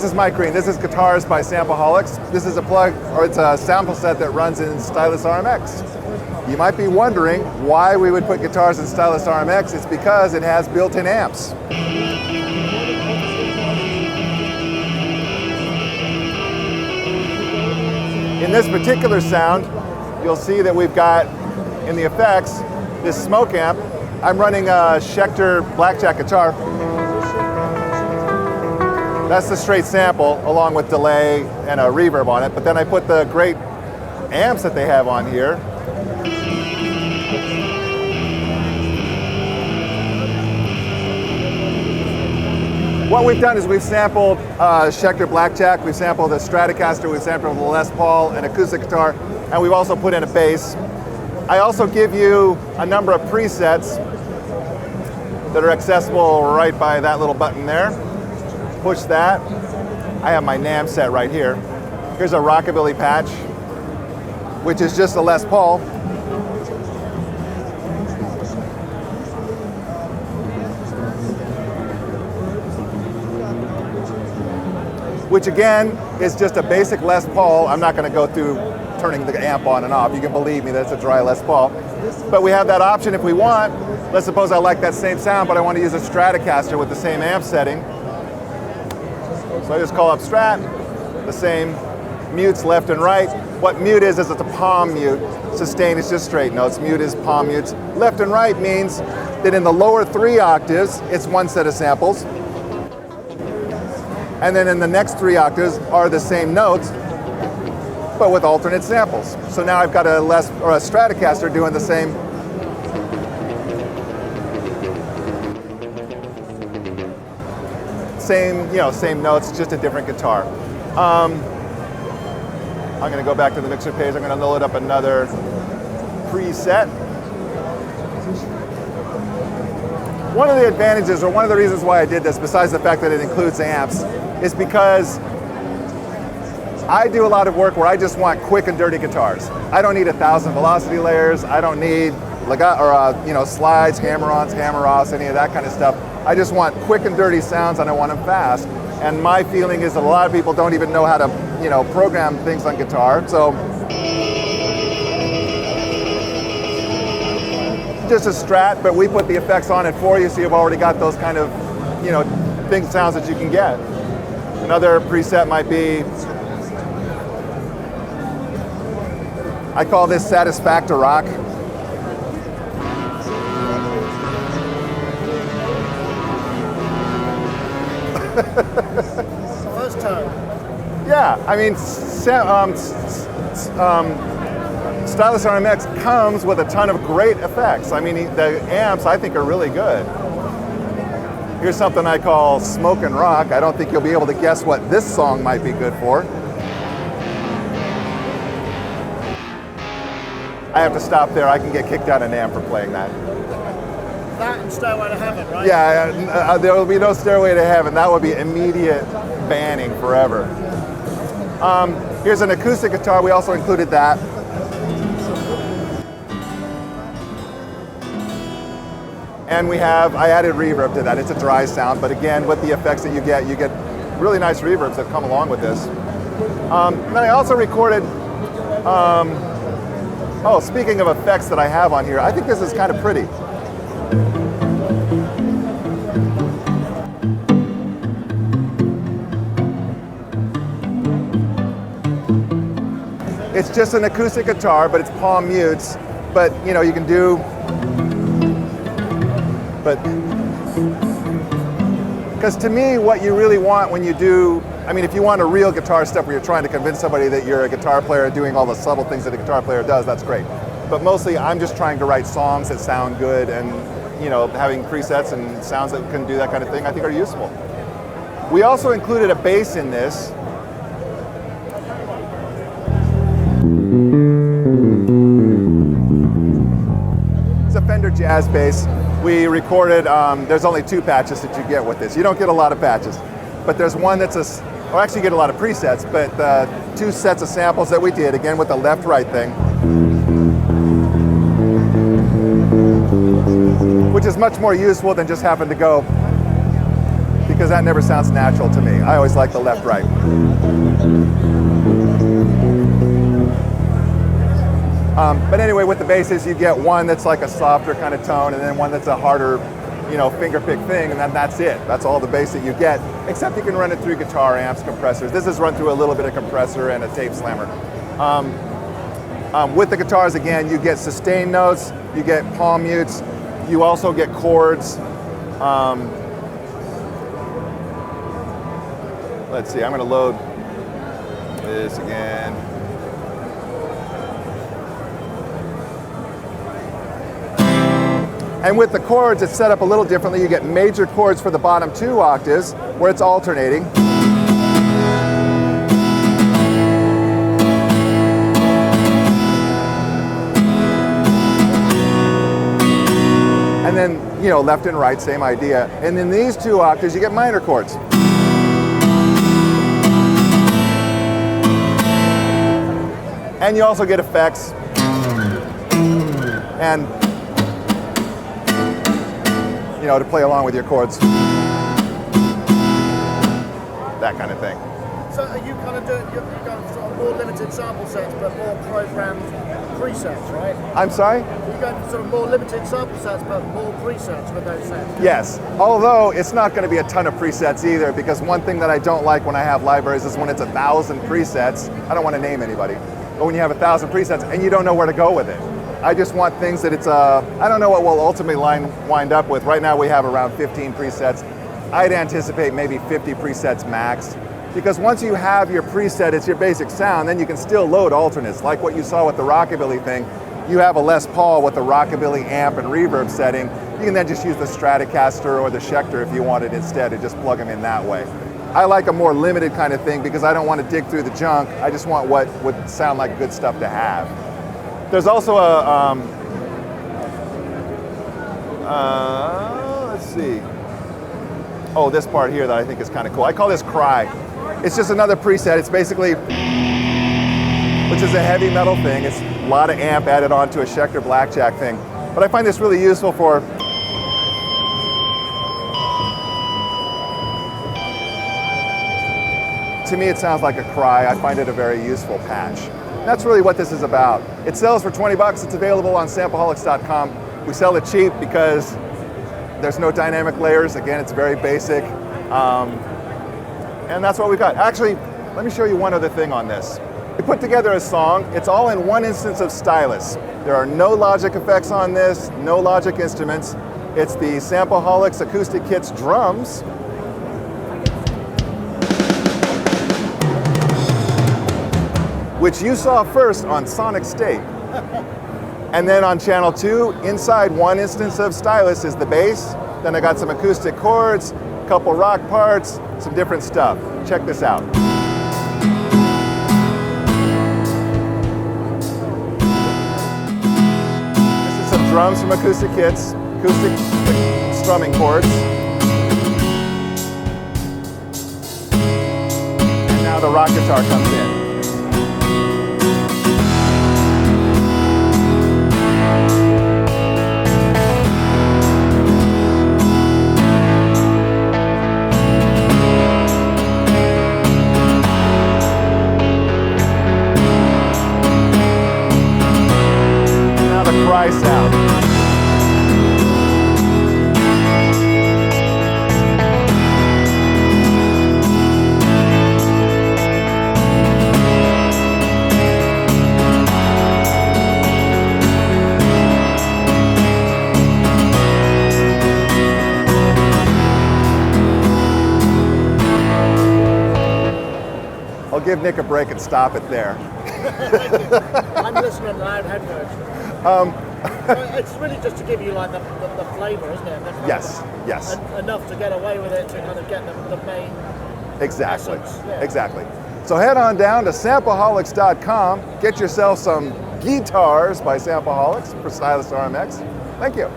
This is Mike Green. This is Guitars by Sampleholics. This is a plug, or it's a sample set that runs in Stylus RMX. You might be wondering why we would put guitars in Stylus RMX. It's because it has built-in amps. In this particular sound, you'll see that we've got, in the effects, this smoke amp. I'm running a Schecter blackjack guitar. That's the straight sample, along with delay and a reverb on it. But then I put the great amps that they have on here. What we've done is we've sampled Schecter blackjack, we've sampled the Stratocaster, we've sampled the Les Paul, an acoustic guitar, and we've also put in a bass. I also give you a number of presets that are accessible right by that little button there. Push that. I have my NAMM set right here. Here's a rockabilly patch, which is just a Les Paul. Which again is just a basic Les Paul. I'm not going to go through turning the amp on and off. You can believe me, that's a dry Les Paul. But we have that option if we want. Let's suppose I like that same sound, but I want to use a Stratocaster with the same amp setting. So I just call up Strat, the same mutes left and right. What mute is it's a palm mute. Sustain is just straight notes. Mute is palm mutes. Left and right means that in the lower 3 octaves, it's one set of samples. And then in the next 3 octaves are the same notes, but with alternate samples. So now I've got a Stratocaster doing the same. Same notes, just a different guitar. I'm going to go back to the mixer page. I'm going to load up another preset. One of the advantages, or one of the reasons why I did this, besides the fact that it includes amps, is because I do a lot of work where I just want quick and dirty guitars. I don't need 1,000 velocity layers. I don't need slides, hammer-ons, hammer-offs, any of that kind of stuff. I just want quick and dirty sounds, and I want them fast. And my feeling is that a lot of people don't even know how to, program things on guitar. So just a Strat, but we put the effects on it for you, so you've already got those kind of, sounds that you can get. Another preset might be, I call this Satisfactor Rock. First time. Yeah, I mean, Stylus RMX comes with a ton of great effects. I mean, the amps I think are really good. Here's something I call Smokin Rock. I don't think you'll be able to guess what this song might be good for. I have to stop there. I can get kicked out of NAMM for playing that. That and Stairway to Heaven, right? Yeah, there will be no Stairway to Heaven. That would be immediate banning forever. Here's an acoustic guitar. We also included that. And I added reverb to that. It's a dry sound, but again, with the effects that you get really nice reverbs that come along with this. And then I also recorded, speaking of effects that I have on here, I think this is kind of pretty. It's just an acoustic guitar, but it's palm mutes. But you can do, because to me, what you really want when you do, if you want a real guitar stuff where you're trying to convince somebody that you're a guitar player doing all the subtle things that a guitar player does, that's great. But mostly, I'm just trying to write songs that sound good, and having presets and sounds that can do that kind of thing, I think are useful. We also included a bass in this. It's a Fender Jazz bass. We recorded, there's only 2 patches that you get with this. You don't get a lot of patches, but there's one that's actually you get a lot of presets, but 2 sets of samples that we did, again with the left-right thing. Which is much more useful than just having to go because that never sounds natural to me. I always like the left-right. But anyway, with the basses, you get one that's like a softer kind of tone, and then one that's a harder, you know, finger pick thing, and then that's it. That's all the bass that you get, except you can run it through guitar amps, compressors. This is run through a little bit of compressor and a tape slammer. With the guitars, again, you get sustain notes, you get palm mutes, you also get chords. Let's see, I'm gonna load this again. And with the chords, it's set up a little differently. You get major chords for the bottom 2 octaves, where it's alternating. And then, you know, left and right, same idea. And in these 2 octaves, you get minor chords. And you also get effects. And, you know, to play along with your chords. That kind of thing. So are you kind of doing, you've got sort of more limited sample sets, but more programmed presets, right? I'm sorry? You've got sort of more limited sample sets, but more presets with those sets. Yes, although it's not going to be a ton of presets either, because one thing that I don't like when I have libraries is when it's 1,000 presets. I don't want to name anybody, but when you have 1,000 presets and you don't know where to go with it. I just want things that it's, I don't know what we'll ultimately wind up with. Right now we have around 15 presets. I'd anticipate maybe 50 presets max. Because once you have your preset, it's your basic sound, then you can still load alternates. Like what you saw with the Rockabilly thing, you have a Les Paul with the Rockabilly amp and reverb setting. You can then just use the Stratocaster or the Schecter if you wanted instead, and just plug them in that way. I like a more limited kind of thing because I don't want to dig through the junk. I just want what would sound like good stuff to have. There's also a, let's see. Oh, this part here that I think is kind of cool. I call this Cry. It's just another preset. It's basically, which is a heavy metal thing. It's a lot of amp added onto a Schecter Blackjack thing. But I find this really useful for, to me it sounds like a cry. I find it a very useful patch. That's really what this is about. It sells for 20 bucks. It's available on Sampleholics.com. We sell it cheap because there's no dynamic layers. Again, it's very basic. And that's what we got. Actually, let me show you one other thing on this. We put together a song. It's all in one instance of Stylus. There are no Logic effects on this, no Logic instruments. It's the Sampleholics Acoustic Kits drums. Which you saw first on Sonic State. And then on channel 2, inside one instance of Stylus is the bass. Then I got some acoustic chords, a couple rock parts, some different stuff. Check this out. This is some drums from Acoustic Kits, acoustic strumming chords. And now the rock guitar comes in. Sound. I'll give Nick a break and stop it there. I'm listening to loud headphones. It's really just to give you like the flavour, isn't it? Yes, yes. Enough to get away with it to kind of get the main Exactly, yeah. Exactly. So head on down to Sampleholics.com, get yourself some guitars by Sampleholics for Stylus RMX. Thank you.